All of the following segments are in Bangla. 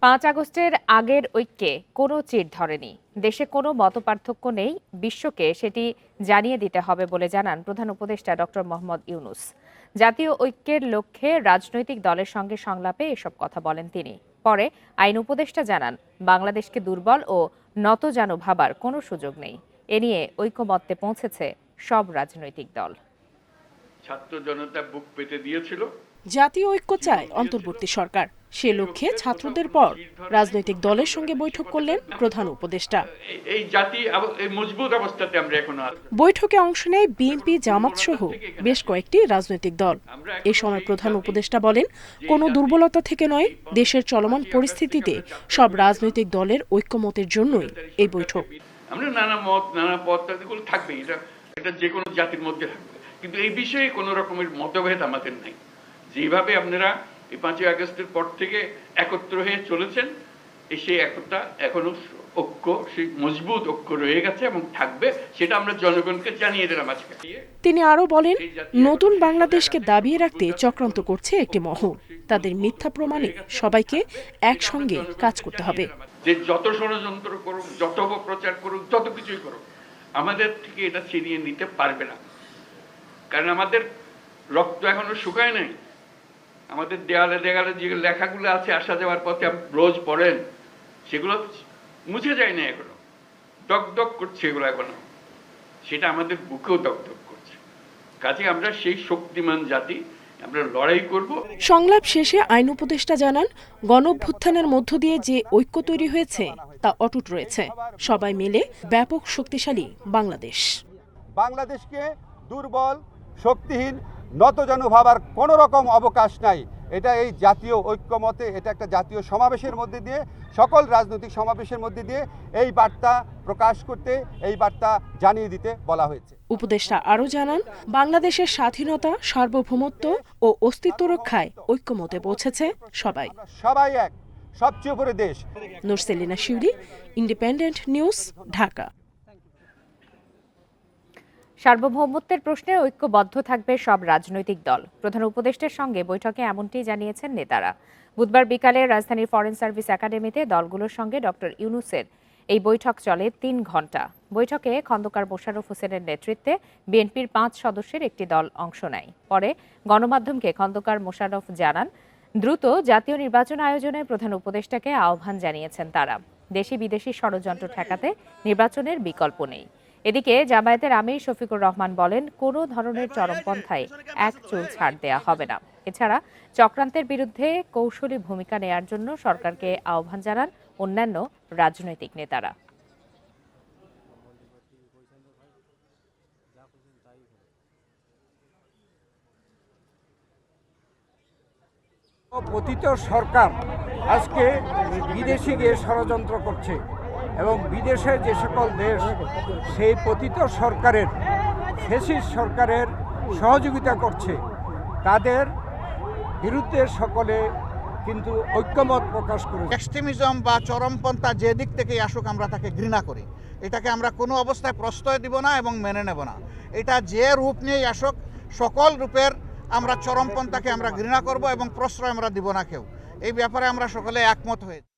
5 আগস্টের আগের ঐক্যে কোনো চির ধরেনি। দেশে কোনো মতপার্থক্য নেই, বিশ্বকে সেটি জানিয়ে দিতে হবে বলে জানান প্রধান উপদেষ্টা ডক্টর মোহাম্মদ ইউনূস। জাতীয় ঐক্যের লক্ষ্যে রাজনৈতিক দলের সঙ্গে সংলাপে এসব কথা বলেন তিনি। পরে আইন উপদেষ্টা জানান, বাংলাদেশকে দুর্বল ও নতজানু ভাবার কোনো সুযোগ নেই। এ নিয়ে ঐকমত্যে পৌঁছেছে সব রাজনৈতিক দল। ছাত্র জনতা বুক পেতে দিয়েছিল। জাতীয় ঐক্য চায় অন্তর্বর্তী সরকার। সে লক্ষ্যে ছাত্রদের পর রাজনৈতিক দলের সঙ্গে বৈঠক করলেন প্রধান উপদেষ্টা। এই জাতি এই মজবুত অবস্থাতে আমরা এখন বৈঠকে অংশ নেয় বিএনপি, জামাত সহ বেশ কয়েকটি রাজনৈতিক দল। এ সময় প্রধান উপদেষ্টা বলেন, কোনো দুর্বলতা থেকে নয়, দেশের চলমান পরিস্থিতিতে সব রাজনৈতিক দলের ঐক্যমতের জন্যই এই বৈঠক। আমরা নানা মত নানা পথ এগুলো থাকবে, এটা যে কোনো জাতির মধ্যে থাকবে, কিন্তু এই বিষয়ে কোনো রকমের মতভেদ আমাদের নাই। যেভাবে আপনারা এই 5 আগস্টের পর থেকে একত্র হয়ে চলেছেন, সেই একতা এখনো ঐক্য, সেই মজবুত ঐক্য রয়ে গেছে এবং থাকবে, সেটা আমরা জনগণকে জানিয়ে দিলাম আজকে। তিনি আরো বলেন, নতুন বাংলাদেশকে দাবিয়ে রাখতে চক্রান্ত করছে একটি মহল। তাদের মিথ্যা প্রমাণে সবাইকে একসঙ্গে কাজ করতে হবে। যে যত ষড়যন্ত্র করুক, যত অপপ্রচার করুক, যত কিছুই করুক, আমাদের থেকে এটা ছিনিয়ে নিতে পারবে না। কারণ আমাদের রক্ত এখনো শুকায় নাই। আমাদের দেয়ালে দেয়ালে যে লেখাগুলো আছে আসা যাওয়ার পথে রোজ পড়েন, সেগুলো মুছে যায় না, এখনো দগদগ করছে এগুলো এখনো, সেটা আমাদের বুকেও দগদগ করছে। কাজে আমরা সেই শক্তিমান জাতি, আমরা লড়াই করব। সংলাপ শেষে আইন উপদেষ্টা জানান, গণঅভ্যুত্থানের মধ্য দিয়ে যে ঐক্য তৈরি হয়েছে তা অটুট রয়েছে। সবাই মিলে ব্যাপক শক্তিশালী বাংলাদেশকে দুর্বল, শক্তিহীন, নতজানু ভাবার কোনো রকম অবকাশ নাই। এটা এই জাতীয় ঐক্যমতে, এটা একটা জাতীয় সমাবেশের মধ্যে দিয়ে, সকল রাজনৈতিক সমাবেশের মধ্যে দিয়ে এই বার্তা প্রকাশ করতে, এই বার্তা জানিয়ে দিতে বলা হয়েছে। উপদেষ্টা আরও জানান, বাংলাদেশের স্বাধীনতা, সার্বভৌমত্ব ও অস্তিত্ব রক্ষায় ঐক্যমতে পৌঁছেছে সবাই। সবাই এক, সবচেয়ে উপরে দেশ। নুরসেলিনা শিউরি, ইন্ডিপেন্ডেন্ট নিউজ, ঢাকা। সার্বভৌমত্বের প্রশ্নে ঐক্যবদ্ধ থাকবে সব রাজনৈতিক দল। প্রধান উপদেষ্টার সঙ্গে বৈঠকে এমনটি জানিয়েছেন নেতারা। বুধবার বিকালে রাজধানীর ফরেন সার্ভিস একাডেমিতে দলগুলোর সঙ্গে ডক্টর ইউনূসের এই বৈঠক চলে 3 ঘণ্টা। বৈঠকে খন্দকার মোশাররফ হোসেনের নেতৃত্বে বিএনপির 5 সদস্যের একটি দল অংশ নেয়। পরে গণমাধ্যমকে খন্দকার মোশাররফ জানান, দ্রুত জাতীয় নির্বাচন আয়োজনে প্রধান উপদেষ্টাকে আহ্বান জানিয়েছেন তারা। দেশি বিদেশি ষড়যন্ত্র ঠেকাতে নির্বাচনের বিকল্প নেই। এদিকে জামায়াতের আমির শফিকুর রহমান বলেন, কোনো ধরনের চরমপন্থায় এক চুল ছাড় দেয়া হবে না। এছাড়া চক্রান্তের বিরুদ্ধে কৌশলী ভূমিকা নেয়ার জন্য সরকারকে আহ্বান জানান অন্যান্য রাজনৈতিক নেতারা। পতিত সরকার আজকে বিদেশে গিয়ে ষড়যন্ত্র করছে এবং বিদেশের যে সকল দেশ সেই পতিত সরকারের, ফ্যাসিস্ট সরকারের সহযোগিতা করছে, তাদের বিরুদ্ধে সকলে কিন্তু ঐক্যমত প্রকাশ করে। এক্সট্রিমিজম বা চরমপন্থা যে দিক থেকেই আসুক, আমরা তাকে ঘৃণা করি। এটাকে আমরা কোনো অবস্থায় প্রশ্রয় দিব না এবং মেনে নেব না। এটা যে রূপ নিয়েই আসুক, সকল রূপের আমরা চরমপন্থাকে আমরা ঘৃণা করব এবং প্রশ্রয় আমরা দিব না কেউ। এই ব্যাপারে আমরা সকলে একমত হয়েছি।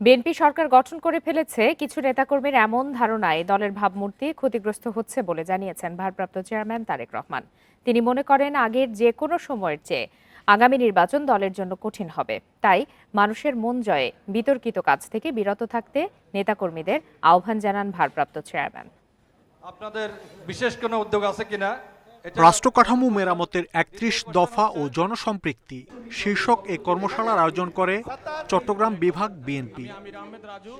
বিএনপি সরকার গঠন করে ফেলেছে, কিছু নেতাকর্মীর এমন ধারণায় দলের ভাবমূর্তি ক্ষতিগ্রস্ত হচ্ছে বলে জানিয়েছেন ভারপ্রাপ্ত চেয়ারম্যান তারেক রহমান। তিনি মনে করেন, আগের যে কোনো সময়ের চেয়ে আগামী নির্বাচন দলের জন্য কঠিন হবে। তাই মানুষের মন জয়ে বিতর্কিত কাজ থেকে বিরত থাকতে নেতাকর্মীদের আহ্বান জানান ভারপ্রাপ্ত চেয়ারম্যান। আপনাদের বিশেষ কোনো উদ্যোগ আছে কিনা? রাষ্ট্র কাঠামো মেরামতের 31 দফা ও জনসম্পৃক্তি শীর্ষক এ কর্মশালার আয়োজন করে চট্টগ্রাম বিভাগ বিএনপি।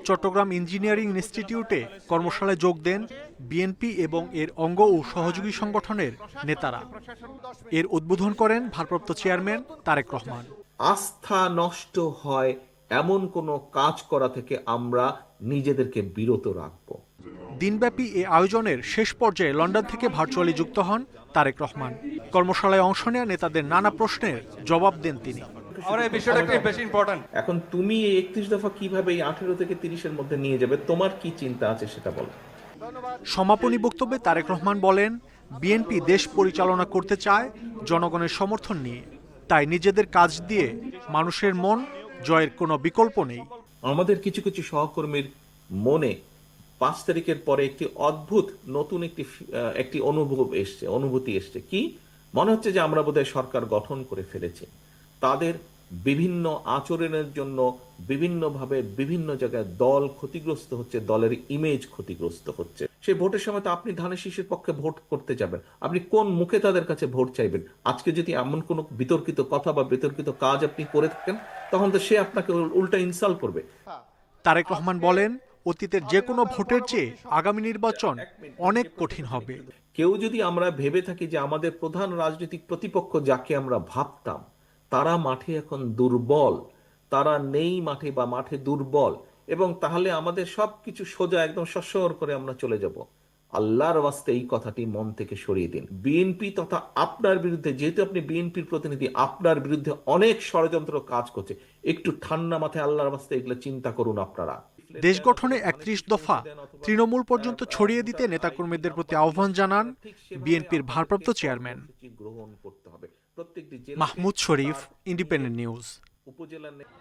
চট্টগ্রাম ইঞ্জিনিয়ারিং ইনস্টিটিউটে কর্মশালায় যোগ দেন বিএনপি এবং এর অঙ্গ ও সহযোগী সংগঠনের নেতারা। এর উদ্বোধন করেন ভারপ্রাপ্ত চেয়ারম্যান তারেক রহমান। আস্থা নষ্ট হয় এমন কোনো কাজ করা থেকে আমরা নিজেদেরকে বিরত রাখব। দিনব্যাপী এ আয়োজনের শেষ পর্যায়ে লন্ডন থেকে ভার্চুয়ালি যুক্ত হন তারেক রহমান। কর্মশালায় অংশ নেওয়া নেতাদের নানা প্রশ্নের জবাব দেন তিনি। এখন তুমি এই 31 দফা কিভাবে এই 18 থেকে 30-এর মধ্যে নিয়ে যাবে, তোমার কি চিন্তা আছে সেটা বলো। সমাপনী বক্তব্যে তারেক রহমান বলেন, বিএনপি দেশ পরিচালনা করতে চায় জনগণের সমর্থন নিয়ে। তাই নিজেদের কাজ দিয়ে মানুষের মন জয়ের কোনো বিকল্প নেই। আমাদের কিছু কিছু সহকর্মীর মনে 5 তারিখের পরে একটি অদ্ভুত নতুন একটি অনুভূতি এসছে। কি মনে হচ্ছে যে আমরা বোধহয় সরকার গঠন করে ফেলেছি। তাদের বিভিন্ন আচরণের জন্য বিভিন্নভাবে বিভিন্ন জায়গায় দল ক্ষতিগ্রস্ত হচ্ছে, দলের ইমেজ ক্ষতিগ্রস্ত হচ্ছে। সেই ভোটের সময় তো আপনি ধানের শীষের পক্ষে ভোট করতে যাবেন, আপনি কোন মুখে তাদের কাছে ভোট চাইবেন? আজকে যদি এমন কোন বিতর্কিত কথা বা বিতর্কিত কাজ আপনি করে থাকেন, তখন তো সে আপনাকে উল্টা ইনসাল্ট করবে। তারেক রহমান বলেন, অতীতের যে কোনো ভোটের চেয়ে আগামী নির্বাচন অনেক কঠিন হবে। কেউ যদি আমরা ভেবে থাকি যে আমাদের প্রধান রাজনৈতিক প্রতিপক্ষ যাকে আমরা ভাবতাম তারা মাঠে এখন দুর্বল, তারা নেই মাঠে বা মাঠে দুর্বল, এবং তাহলে আমাদের সবকিছু সোজা একদম সসর করে আমরা চলে যাব, আল্লাহর ওয়াস্তে এই কথাটি মন থেকে সরিয়ে দিন। বিএনপি তথা আপনার বিরুদ্ধে, যেহেতু আপনি বিএনপির প্রতিনিধি, আপনার বিরুদ্ধে অনেক ষড়যন্ত্র কাজ করছে। একটু ঠান্ডা মাথায় আল্লাহর ওয়াস্তে এগুলো চিন্তা করুন আপনারা। দেশ গঠনে 31 দফা তৃণমূল পর্যন্ত ছড়িয়ে দিতে নেতাকর্মীদের প্রতি আহ্বান জানান বিএনপির ভারপ্রাপ্ত চেয়ারম্যান। মাহমুদ শরীফ, ইন্ডিপেন্ডেন্ট নিউজ।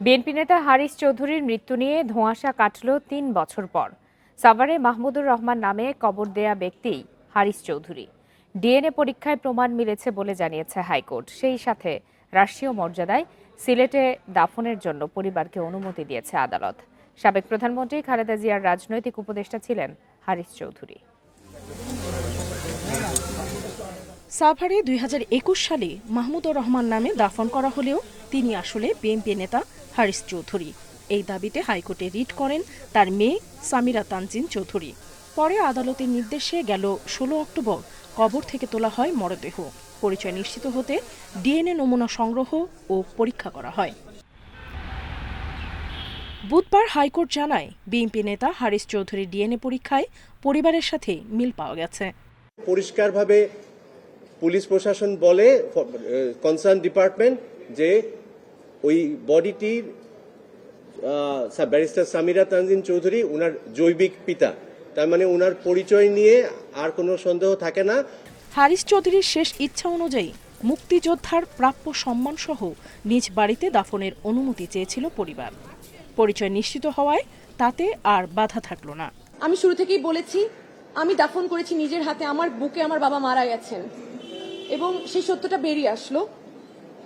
বিএনপি নেতা হারিস চৌধুরীর মৃত্যু নিয়ে ধোঁয়াশা কাটল 3 বছর পর। সাভারে মাহমুদুর রহমান নামে কবর দেয়া ব্যক্তি হারিস চৌধুরী। ডিএনএ পরীক্ষায় প্রমাণ মিলেছে বলে জানিয়েছে হাইকোর্ট। সেই সাথে রাষ্ট্রীয় মর্যাদায় সিলেটে দাফনের জন্য পরিবারকে অনুমতি দিয়েছে আদালত। সাবেক প্রধানমন্ত্রী খালেদা জিয়ার রাজনৈতিক উপদেষ্টা ছিলেন হারিস চৌধুরী। সাভারে 2021 সালে মাহমুদুর রহমান নামে দাফন করা হলেও তিনি আসলে বিএনপি নেতা হারিস চৌধুরী। এই দাবিতে হাইকোর্টে রিট করেন তার মেয়ে সামিরা তানজিন চৌধুরী। পরে আদালতের নির্দেশে গেল 16 অক্টোবর কবর থেকে তোলা হয় মরদেহ। পরিচয় নিশ্চিত হতে ডিএনএ নমুনা সংগ্রহ ও পরীক্ষা করা হয়। বুধবার হাইকোর্ট জানায়, বিএনপি নেতা হারিস চৌধুরীর ডিএনএ পরীক্ষায় পরিবারের সাথে মিল পাওয়া গেছে। পরিষ্কারভাবে পুলিশ প্রশাসন বলে, কনসার্ন ডিপার্টমেন্ট, যে ওই বডিটির ব্যারিস্টার সামিরা তানজিন চৌধুরী ওনার জৈবিক পিতা, তার মানে ওনার পরিচয় নিয়ে আর কোনো সন্দেহ থাকে না। হারিস চৌধুরীর শেষ ইচ্ছা অনুযায়ী মুক্তিযোদ্ধার প্রাপ্য সম্মান সহ নিজ বাড়িতে দাফনের অনুমতি চেয়েছিল পরিবার। পরিচয় নিশ্চিত হওয়ায় তাতে আর বাধা থাকলো না। আমি শুরু থেকেই বলেছি, আমি দাফন করেছি নিজের হাতে, আমার বুকে আমার বাবা মারা গেছেন, এবং সেই সত্যটা বেরিয়ে আসলো।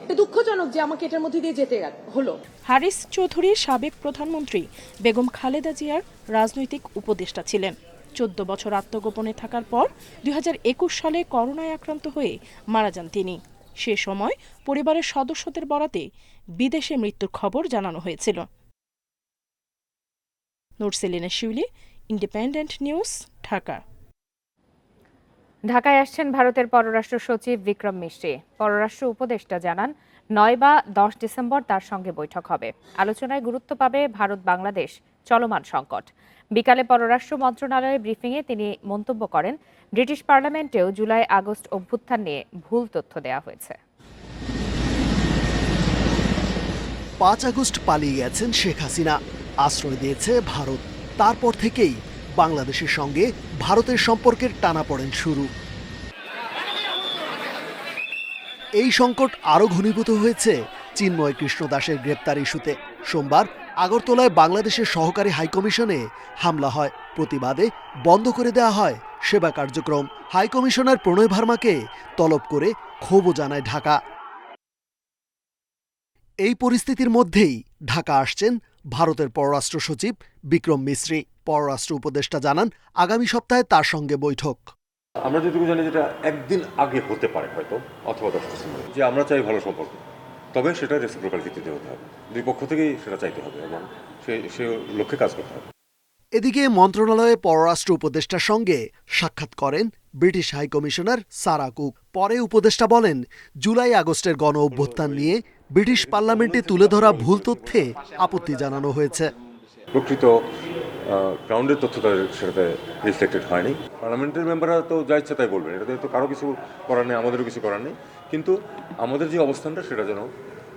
এটা দুঃখজনক যে আমাকে এটার মধ্যে দিয়ে যেতে হলো। হারিস চৌধুরী সাবেক প্রধানমন্ত্রী বেগম খালেদা জিয়ার রাজনৈতিক উপদেষ্টা ছিলেন। 14 বছর আত্মগোপনে থাকার পর 2021 সালে করোনায় আক্রান্ত হয়ে মারা যান তিনি। সে সময় পরিবারের সদস্যদের বরাতে বিদেশে মৃত্যুর খবর জানানো হয়েছিল। নুরসেলিনা শিউলি, ইন্ডিপেন্ডেন্ট নিউজ, ঢাকা। ঢাকায় আসছেন ভারতের পররাষ্ট্র সচিব বিক্রম মিশ্রি। পররাষ্ট্র উপদেষ্টা জানান, 9 বা 10 ডিসেম্বর তার সঙ্গে বৈঠক হবে। আলোচনায় গুরুত্ব পাবে ভারত বাংলাদেশ চলমান সংকট। বিকালে পররাষ্ট্র মন্ত্রণালয়ের ব্রিফিংয়ে তিনি মন্তব্য করেন, ব্রিটিশ পার্লামেন্টেও জুলাই আগস্ট অভ্যুত্থান নিয়ে ভুল তথ্য দেওয়া হয়েছে। 5 আগস্ট পালিয়ে গেছেন শেখ হাসিনা, আশ্রয় দিয়েছে ভারত। তারপর থেকেই বাংলাদেশের সঙ্গে ভারতের সম্পর্কের টানাপোড়েন শুরু। এই সংকট আরও ঘনীভূত হয়েছে চিন্ময় কৃষ্ণ দাসের গ্রেপ্তার ইস্যুতে। সোমবার আগরতলায় বাংলাদেশের সহকারী হাইকমিশনে হামলা হয়। প্রতিবাদে বন্ধ করে দেওয়া হয় সেবা কার্যক্রম। হাইকমিশনার প্রণয় ভার্মাকে তলব করে ক্ষোভও জানায় ঢাকা। এই পরিস্থিতির মধ্যেই ঢাকা আসছেন ভারতের পররাষ্ট্র সচিব বিক্রম মিশ্রি। পররাষ্ট্র উপদেষ্টা জানান, আগামী সপ্তাহে তার সঙ্গে বৈঠক। আমরা যেটুকু জানি যেটা একদিন আগে হতে পারে হয়তো, অথবা 10 ডিসেম্বর, যে আমরা চাই ভালো সম্পর্ক, তবে সেটা রেসিপ্রোকাল ভিত্তিতে হতে হবে। দুই পক্ষ থেকেই সেটা চাইতে হবে এবং সে লক্ষ্যে কাজ করতে হবে। এদিকে মন্ত্রণালয়ে পররাষ্ট্র উপদেষ্টার সঙ্গে সাক্ষাৎ করেন ব্রিটিশ হাইকমিশনার সারা কুক। পরে উপদেষ্টা বলেন, জুলাই আগস্টের গণ অভ্যুত্থান নিয়ে ব্রিটিশ পার্লামেন্টে তুলে ধরা ভুল তথ্যে আপত্তি জানানো হয়েছে। প্রকৃত গ্রাউন্ডের তথ্য সেটাতে রিফ্লেক্টেড হয়নি। পার্লামেন্টের মেম্বাররা তো যা ইচ্ছা তাই বলবেন, এটাতে তো কারো কিছু করার নেই, আমাদেরও কিছু করার নেই, কিন্তু আমাদের যে অবস্থানটা সেটা যেন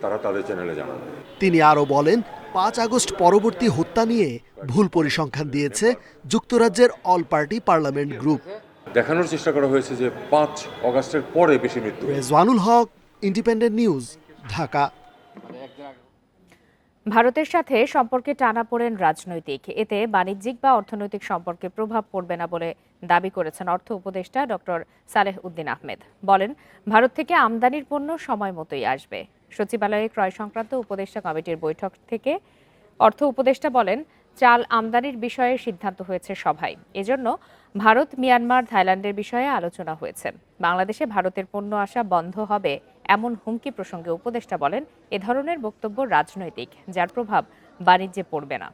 তারা তাদের চ্যানেলে জানান। তিনি আরও বলেন, 5 আগস্ট পরবর্তী হত্যা নিয়ে ভুল পরিসংখ্যান দিয়েছে যুক্তরাজ্যের অল পার্টি পার্লামেন্ট গ্রুপ। দেখানোর চেষ্টা করা হয়েছে যে 5 আগস্টের পরে বেশি মৃত্যু। রেজওয়ানুল হক, ইন্ডিপেন্ডেন্ট নিউজ, ঢাকা। ভারতের সাথে সম্পর্কে টানাপোড়েন রাজনৈতিক, এতে বাণিজ্যিক বা অর্থনৈতিক সম্পর্কে প্রভাব পড়বে না বলে দাবি করেছেন অর্থ উপদেষ্টা ডক্টর সালেহ উদ্দিন আহমেদ। বলেন, ভারত থেকে আমদানির পণ্য সময় মতোই আসবে। সচিবালয়ে ক্রয় সংক্রান্ত উপদেষ্টা কমিটির বৈঠক থেকে অর্থ উপদেষ্টা বলেন, চাল আমদানির বিষয়ে সিদ্ধান্ত হয়েছে সভায়। এজন্য ভারত, মিয়ানমার, থাইল্যান্ডের বিষয়ে আলোচনা হয়েছে। বাংলাদেশে ভারতের পণ্য আসা বন্ধ হবে এমন হুমকি প্রসঙ্গে উপদেষ্টা বলেন, এ ধরনের বক্তব্য রাজনৈতিক, যার প্রভাব বাণিজ্যে পড়বে না।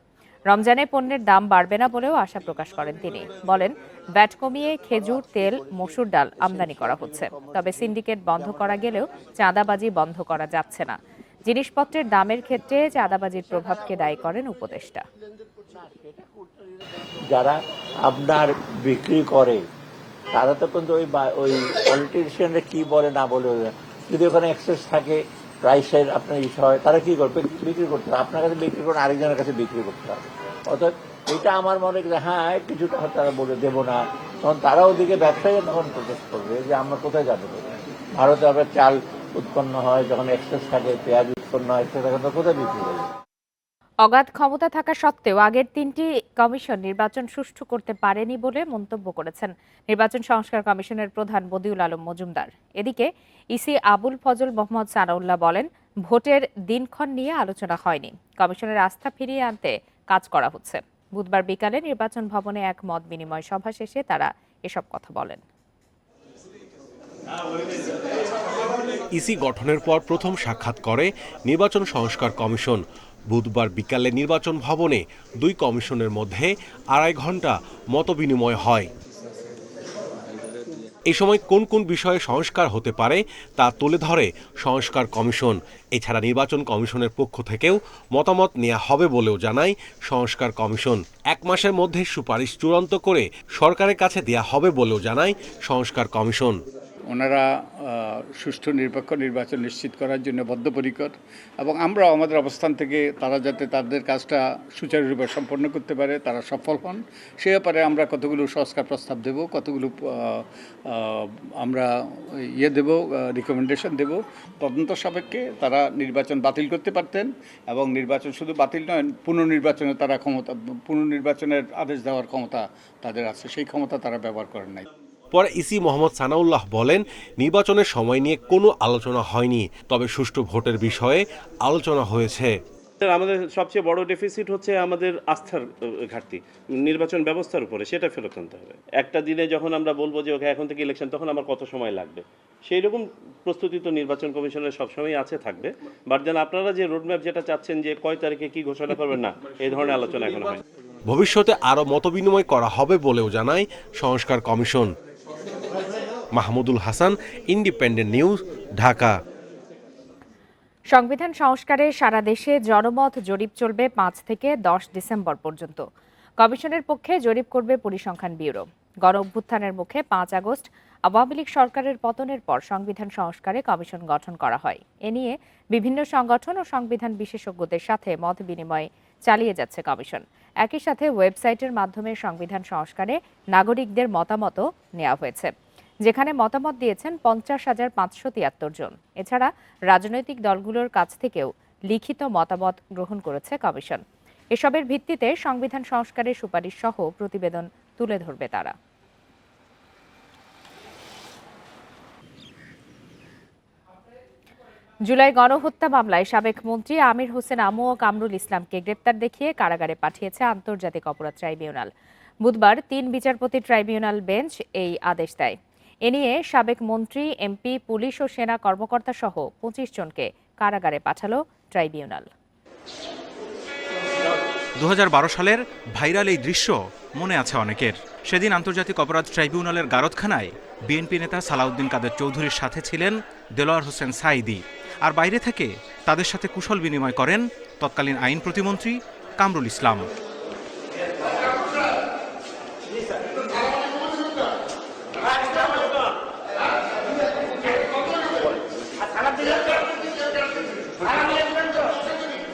রমজানে পণ্যের দাম বাড়বে না বলেও আশা প্রকাশ করেন তিনি। বলেন, ভ্যাট কমিয়ে খেজুর, তেল, মসুর ডাল আমদানি করা হচ্ছে, তবে সিন্ডিকেট বন্ধ করা গেলেও চাঁদাবাজি বন্ধ করা যাচ্ছে না। জিনিসপত্রের দামের ক্ষেত্রে চাঁদাবাজির প্রভাবকে দায়ী করেন উপদেষ্টা। যারা আপনার বিক্রি করে তারা তো কিন্তু ওই পলিটিশিয়ানরা কি বলে না বলে, যদি ওখানে এক্সেস থাকে প্রাইসের আপনার ইস্যু হয়, তারা কি করবে? বিক্রি করতে হবে, আপনার কাছে বিক্রি করে আরেকজনের কাছে বিক্রি করতে হবে। অর্থাৎ এটা আমার মনে হয় হ্যাঁ কিছু টাকা তারা বলে দেবো না, তখন তারা ওদিকে ব্যবসায়ী তখন প্রোটেস্ট করবে যে আমরা কোথায় যাবো। ভারতে আবার চাল উৎপন্ন হয়, যখন এক্সেস থাকে, পেঁয়াজ উৎপন্ন হয়, সেটা কোথায় বিক্রি করবে? অগাধ ক্ষমতা থাকা সত্ত্বেও আগের 3টি কমিশন নির্বাচন সুষ্ঠু করতে পারেনি বলে মন্তব্য করেছেন নির্বাচন সংস্কার কমিশনের প্রধান বদিউল আলম মজুমদার। এদিকে ইসি আবুল ফজল মোহাম্মদ সানাউল্লাহ বলেন, ভোটের দিনক্ষণ নিয়ে আলোচনা হয়নি, কমিশনের আস্থা ফিরিয়ে আনতে কাজ করা হচ্ছে। বুধবার বিকালে নির্বাচন ভবনে এক মত বিনিময় সভা শেষে তারা এসব কথা বলেন। ইসি গঠনের পর প্রথম সাক্ষাৎ করে নির্বাচন সংস্কার কমিশন। বুধবার বিকালে নির্বাচন ভবনে 2 কমিশনের মধ্যে 2.5 ঘণ্টা মতবিনিময় হয়। এই সময় কোন কোন বিষয়ে সংস্কার হতে পারে তা তুলে ধরে সংস্কার কমিশন। এছাড়া নির্বাচন কমিশনের পক্ষ থেকেও মতামত নেওয়া হবে বলেও জানায় সংস্কার কমিশন। 1 মাসের মধ্যে সুপারিশ চূড়ান্ত করে সরকারের কাছে দেয়া হবে বলেও জানায় সংস্কার কমিশন। ওনারা সুষ্ঠু নিরপেক্ষ নির্বাচন নিশ্চিত করার জন্য বদ্ধপরিকর, এবং আমরা আমাদের অবস্থান থেকে তারা যাতে তাদের কাজটা সুচারুরূপে সম্পন্ন করতে পারে, তারা সফল হন, সে ব্যাপারে আমরা কতগুলো সংস্কার প্রস্তাব দেব, কতগুলো আমরা দেব, রিকমেন্ডেশন দেব। তদন্ত সাপেক্ষে তারা নির্বাচন বাতিল করতে পারতেন, এবং নির্বাচন শুধু বাতিল নয়, পুনর্নির্বাচনে তারা পুনর্নির্বাচনের আদেশ দেওয়ার ক্ষমতা তাদের আছে, সেই ক্ষমতা তারা ব্যবহার করেন নাই। পরে ইসি মোহাম্মদ সানাউল্লাহ বলেন, নির্বাচনের সময় নিয়ে কোনো আলোচনা হয়নি, তবে সুষ্ঠু ভোটের বিষয়ে আলোচনা হয়েছে। আমাদের সবচেয়ে বড় ডেফিসিট হচ্ছে আমাদের আস্থার ঘাটতি নির্বাচন ব্যবস্থার উপরে, সেটা ফেরত আনতে হবে। একটা দিনে যখন আমরা বলবো যে ওকে এখন থেকে ইলেকশন, তখন আমার কত সময় লাগবে, সেই রকম প্রস্তুতি তো নির্বাচন কমিশনের সবসময় আছে, থাকবে। বাট যেন আপনারা যে রোডম্যাপ যেটা চাচ্ছেন যে কয় তারিখে কি ঘোষণা করবেন, না এই ধরনের আলোচনা এখন হয়। ভবিষ্যতে আরও মতবিনিময় করা হবে বলেও জানায় সংস্কার commission. Mahmudul Hasan, independent news, Dhaka. সংবিধান সংস্কারে সারা দেশে জনমত জরিপ চলবে 5 থেকে 10 ডিসেম্বর পর্যন্ত। কমিশনের পক্ষে জরিপ করবে পরিসংখ্যান ব্যুরো। গণ অভ্যুত্থানের মুখে 5 আগস্ট আওয়ামী লীগ সরকারের পতনের পর সংবিধান সংস্কারে কমিশন গঠন করা হয়। এ নিয়ে বিভিন্ন সংগঠন ও সংবিধান বিশেষজ্ঞদের সাথে মত বিনিময় চালিয়ে যাচ্ছে কমিশন। একই সাথে ওয়েবসাইটের মাধ্যমে সংবিধান সংস্কারে নাগরিকদের মতামতও নেওয়া হয়েছে, যেখানে মতামত দিয়েছেন 50,573 জন। এছাড়া রাজনৈতিক দলগুলোর কাছ থেকেও লিখিত মতামত গ্রহণ করেছে কমিশন। এসবের ভিত্তিতে সংবিধান সংস্কারের সুপারিশ সহ প্রতিবেদন তুলে ধরবে তারা। জুলাই গণহত্যা মামলায় সাবেক মন্ত্রী আমির হোসেন আমু ও কামরুল ইসলামকে গ্রেপ্তার দেখিয়ে কারাগারে পাঠিয়েছে আন্তর্জাতিক অপরাধ ট্রাইব্যুনাল। বুধবার 3 বিচারপতি ট্রাইব্যুনাল বেঞ্চ এই আদেশ দেয়। এ নিয়ে সাবেক মন্ত্রী, এমপি, পুলিশ ও সেনা কর্মকর্তা সহ 25 জনকে কারাগারে পাঠালো ট্রাইব্যুনাল। 2012 সালের ভাইরাল এই দৃশ্য মনে আছে অনেকের। সেদিন আন্তর্জাতিক অপরাধ ট্রাইব্যুনালের গারদখানায় বিএনপি নেতা সালাউদ্দিন কাদের চৌধুরীর সাথে ছিলেন দেলোয়ার হোসেন সাঈদী, আর বাইরে থেকে তাদের সাথে কুশল বিনিময় করেন তৎকালীন আইন প্রতিমন্ত্রী কামরুল ইসলাম।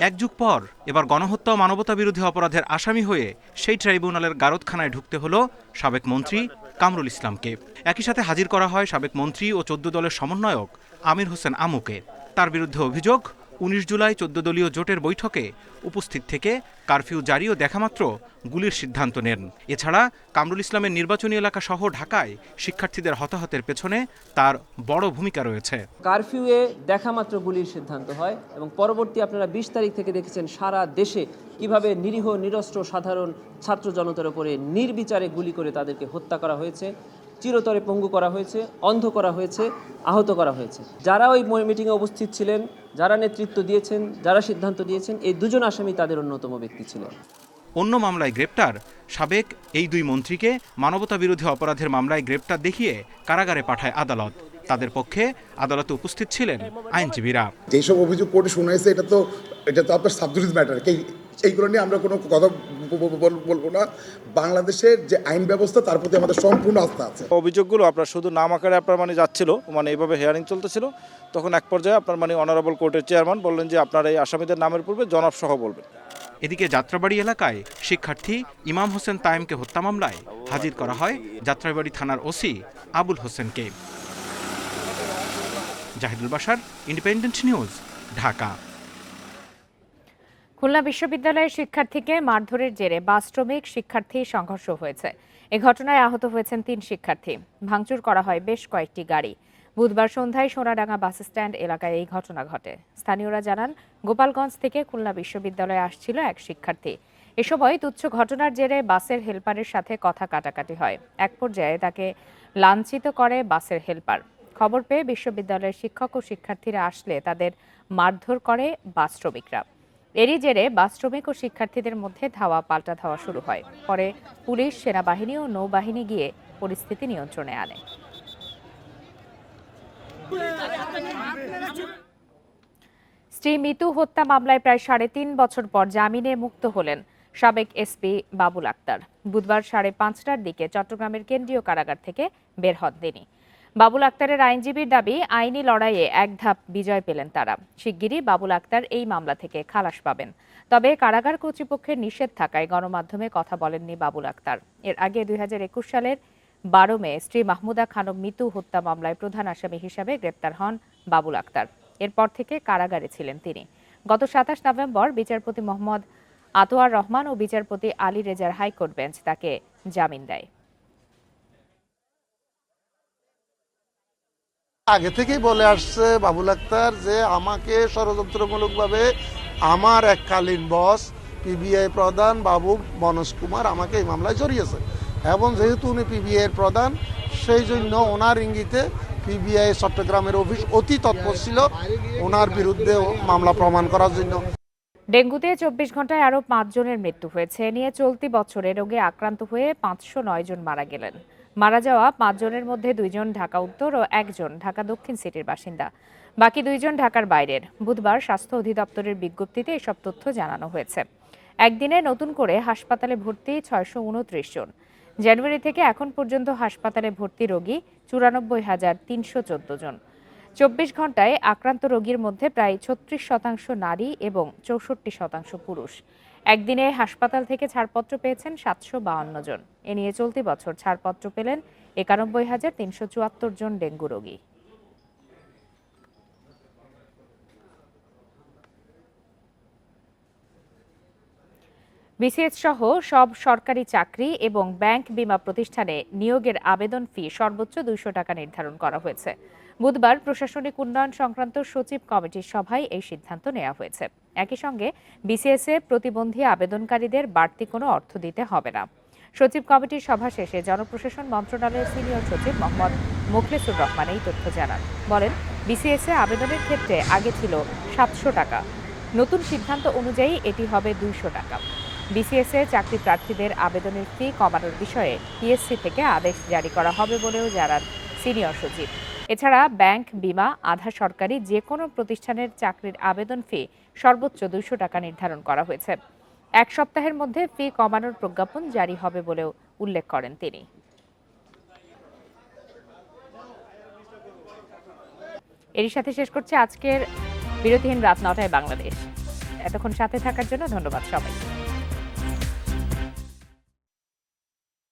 এক যুগ পর এবার গণহত্যা ও মানবতা বিরোধী অপরাধের আসামি হয়ে সেই ট্রাইব্যুনালের গারদখানায় ঢুকতে হলো সাবেক মন্ত্রী কামরুল ইসলামকে। একই সাথে হাজির করা হয় সাবেক মন্ত্রী ও 14 দলের সমন্বয়ক আমির হোসেন আমুকে। তার বিরুদ্ধে অভিযোগ 19 জুলাই 14 দলীয় জোটের বৈঠকে উপস্থিত থেকে কারফিউ জারি ও দেখামাত্র গুলির সিদ্ধান্ত নেন। এছাড়া কামরুল ইসলামের নির্বাচনী এলাকা সহ ঢাকায় শিক্ষার্থীদের হতাহতের পেছনে তার বড় ভূমিকা রয়েছে। কারফিউয়ে দেখামাত্র গুলির সিদ্ধান্ত হয় এবং পরবর্তী আপনারা 20 তারিখ থেকে দেখেছেন সারা দেশে কিভাবে নিরীহ নিরস্ত্র সাধারণ ছাত্র জনতার উপরে নির্বিচারে গুলি করে তাদেরকে হত্যা করা হয়েছে, চিরতরে পঙ্গু করা হয়েছে, অন্ধ করা হয়েছে, আহত করা হয়েছে। যারা ওই মিটিংয়ে উপস্থিত ছিলেন, যারা নেতৃত্ব দিয়েছেন, যারা সিদ্ধান্ত দিয়েছেন, এই দুজন আসামি তাদের অন্যতম ব্যক্তি ছিলেন। অন্য মামলায় গ্রেপ্তার সাবেক এই দুই মন্ত্রীকে মানবতাবিরোধী অপরাধের মামলায় গ্রেপ্তার দেখিয়ে কারাগারে পাঠায় আদালত। তাদের পক্ষে আদালতে উপস্থিত ছিলেন আইনজীবীরা। যেসব অভিযোগ কোর্টে শোনাইছে এটা তো আপনার সাবজুডিস ম্যাটার, এইগুলো নিয়ে আমরা কোনো কথা বলবো না। বাংলাদেশের যে আইন ব্যবস্থা তার প্রতি আমাদের সম্পূর্ণ আস্থা আছে। অভিযোগগুলো আপনার শুধু নাম আকারে আপনার যাচ্ছিল, এইভাবে হিয়ারিং চলতেছিল, তখন এক পর্যায়ে আপনার অনারেবল কোর্টের চেয়ারম্যান বললেন যে আপনার এই আসামিদের নামের পূর্বে জনাব সহ বলবেন। এদিকে যাত্রাবাড়ি এলাকায় শিক্ষার্থী ইমাম হোসেন তায়েমকে হত্যা মামলায় হাজির করা হয় যাত্রাবাড়ি থানার ওসি আবুল হোসেনকে। Zahidul Bashar, independent news, Dhaka. খুলনা বিশ্ববিদ্যালয়ের শিক্ষার্থীকে মারধরের জেরে বাস শ্রমিক শিক্ষার্থী সংঘর্ষ হয়েছে। এ ঘটনায় আহত হয়েছেন 3 শিক্ষার্থী। ভাঙচুর করা হয় বেশ কয়েকটি গাড়ি। বুধবার সন্ধ্যায় সোনাডাঙ্গা বাস স্ট্যান্ড এলাকায় এই ঘটনা ঘটে। স্থানীয়রা জানান, গোপালগঞ্জ থেকে খুলনা বিশ্ববিদ্যালয়ে আসছিল এক শিক্ষার্থী। এ সময় তুচ্ছ ঘটনার জেরে বাসের হেলপারের সাথে কথা কাটাকাটি হয়। এক পর্যায়ে তাকে লাঞ্ছিত করে বাসের হেলপার। খবর পেয়ে বিশ্ববিদ্যালয়ের শিক্ষক ও শিক্ষার্থীরা আসলে তাদের মারধর করে বাস শ্রমিকরা। এরই জেরে বাস শ্রমিক ও শিক্ষার্থীদের মধ্যে ধাওয়া পাল্টা ধাওয়া শুরু হয়। পরে পুলিশ, সেনাবাহিনী ও নৌবাহিনী গিয়ে পরিস্থিতি নিয়ন্ত্রণে আনে। স্ত্রী মিতু হত্যা মামলায় প্রায় 3.5 বছর পর জামিনে মুক্ত হলেন সাবেক এসপি বাবুল আক্তার। বুধবার 5:30টার দিকে চট্টগ্রামের কেন্দ্রীয় কারাগার থেকে বের হন তিনি। বাবুল আক্তারের আইনজীবীর দাবি, আইনি লড়াইয়ে এক ধাপ বিজয় পেলেন তারা। শিগগিরই বাবুল আক্তার এই মামলা থেকে খালাস পাবেন। তবে কারাগার কর্তৃপক্ষের নিষেধ থাকায় গণমাধ্যমে কথা বলেননি বাবুল আক্তার। এর আগে 2021 সালের 12 মে স্ত্রী মাহমুদা খানম মিতু হত্যা মামলায় প্রধান আসামি হিসেবে গ্রেপ্তার হন বাবুল আক্তার। এরপর থেকে কারাগারে ছিলেন তিনি। গত 27 নভেম্বর বিচারপতি মোহাম্মদ আতোয়ার রহমান ও বিচারপতি আলী রেজার হাইকোর্ট বেঞ্চ তাকে জামিন দেয়। আগে থেকেই বলে আসছে বাবুল আক্তার যে আমাকে ষড়যন্ত্রমূলকভাবে আমার এককালীন বস পিবিআই প্রধান বাবু মনোজ কুমার আমাকে এই মামলায় জড়িয়েছে, এবং যেহেতু উনি পিবিআই প্রধান, সেই জন্য ওনার ইঙ্গিতে পিবিআই চট্টগ্রামের অফিস অতি তৎপর ছিল ওনার বিরুদ্ধে মামলা প্রমাণ করার জন্য। ডেঙ্গুতে 24 ঘন্টায় আরও 5 জনের মৃত্যু হয়েছে। এ নিয়ে চলতি বছরে রোগে আক্রান্ত হয়ে 509 জন মারা গেলেন। মারা যাওয়া 5 জনের মধ্যে 2 জন ঢাকা উত্তর ও 1 জন ঢাকা দক্ষিণ সিটির বাসিন্দা। বাকি 2 জন ঢাকার বাইরের। বুধবার স্বাস্থ্য অধিদপ্তরের বিজ্ঞপ্তিতে এসব তথ্য জানানো হয়েছে। একদিনে নতুন করে হাসপাতালে ভর্তি 629 জন। জানুয়ারি থেকে এখন পর্যন্ত হাসপাতালে ভর্তি রোগী 94,314 জন। 24 ঘন্টায় আক্রান্ত রোগীর মধ্যে প্রায় 36% নারী এবং 64% পুরুষ। একদিনে হাসপাতাল থেকে ছাড়পত্র পেয়েছেন 752 জন। এ নিয়ে চলতি বছর ছাড়পত্র পেলেন 91,374 জন ডেঙ্গু রোগী। বিসিএস সহ সব সরকারি চাকরি এবং ব্যাংক বীমা প্রতিষ্ঠানে নিয়োগের আবেদন ফি সর্বোচ্চ 200 টাকা নির্ধারণ করা হয়েছে। বুধবার প্রশাসনিক উন্নয়ন সংক্রান্ত সচিব কমিটির সভায় এই সিদ্ধান্ত নেওয়া হয়েছে। একই সঙ্গে বিসিএস-এ প্রতিবন্ধী আবেদনকারীদের বাড়তি কোনো অর্থ দিতে হবে না। সচিব কমিটির সভা শেষে জনপ্রশাসন মন্ত্রণালয়ের সিনিয়র সচিব মোহাম্মদ মোখলেসুর রহমান এই তথ্য জানান। বলেন, বিসিএস-এ আবেদনের ক্ষেত্রে আগে ছিল 700 টাকা, নতুন সিদ্ধান্ত অনুযায়ী এটি হবে 200 টাকা। বিসিএস-এ চাকরি প্রার্থীদের আবেদনের ফি কমানোর বিষয়ে পিএসসি থেকে আদেশ জারি করা হবে বলেও জানান সিনিয়র সচিব। এছাড়া ব্যাংক, বীমা, আধা সরকারি যে কোনো প্রতিষ্ঠানের চাকরির আবেদন ফি সর্বোচ্চ 200 টাকা নির্ধারণ করা হয়েছে। 1 সপ্তাহের মধ্যে ফি কমানোর প্রজ্ঞাপন জারি হবে বলেও উল্লেখ করেন তিনি। এরই সাথে শেষ করছে আজকের বিরতিহীন রাত 9টায় বাংলাদেশ। এতক্ষণ সাথে থাকার জন্য ধন্যবাদ সবাই।